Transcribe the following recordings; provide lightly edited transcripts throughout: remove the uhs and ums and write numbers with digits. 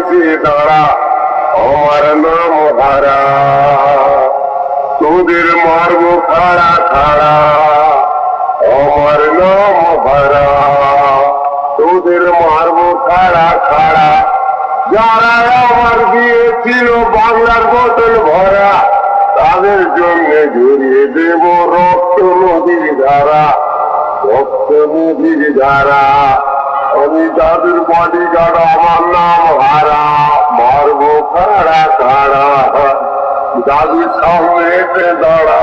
এসে দাঁড়া, আমার নাম হারা। তোদের মারবো খাড়া খাড়া, আমার নাম হারা। তোদের মারবো খাড়া খাড়া, যারা আমার দিয়েছিল বাংলার বোতল ভরা, তাদের জন্য জড়িয়ে দেব রক্ত নদীর ধারা, রক্ত নদীর ধারা। আমি দাদুর বডিগার্ড, আমার নাম হারা, মারবো খাড়া খাড়া, দাদুর সামনে এসে দাঁড়া।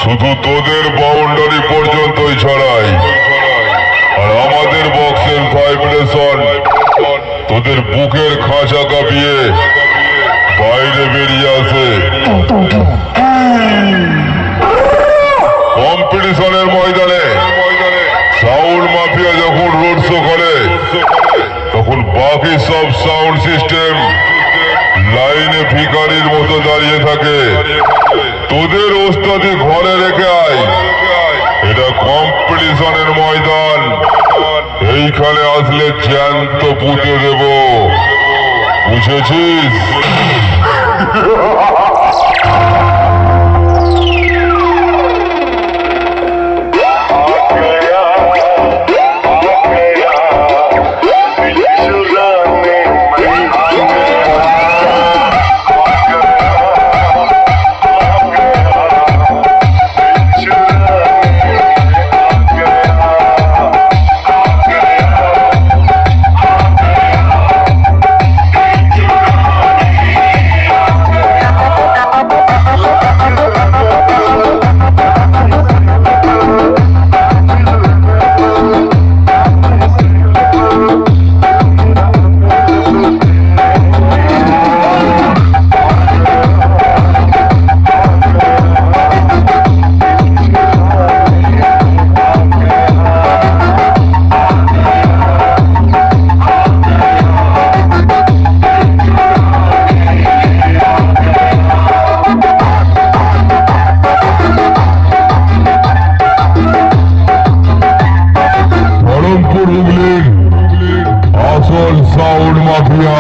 শুধু তোদের বাউন্ডারি পর্যন্তই ছড়াই, আর আমাদের বক্সের ভাইব্রেশন তোদের বুকের খাঁচা কাঁপিয়ে বাইরে বেরিয়ে আসে। কম্পিটিশনের ময়দানে সাউন্ড মাফিয়া যখন রোড শো করে, তখন বাকি সব সাউন্ড সিস্টেম লাইনে ভিখারির মতো দাঁড়িয়ে থাকে। তোদের ওস্তাদি ঘরে রেখে আয়, এটা কম্পিটিশনের ময়দান, এইখানে আসলে জ্যান্ত পুঁতে দেব, বুঝেছিস? হুগলির আসল সাউন্ড মাফিয়া।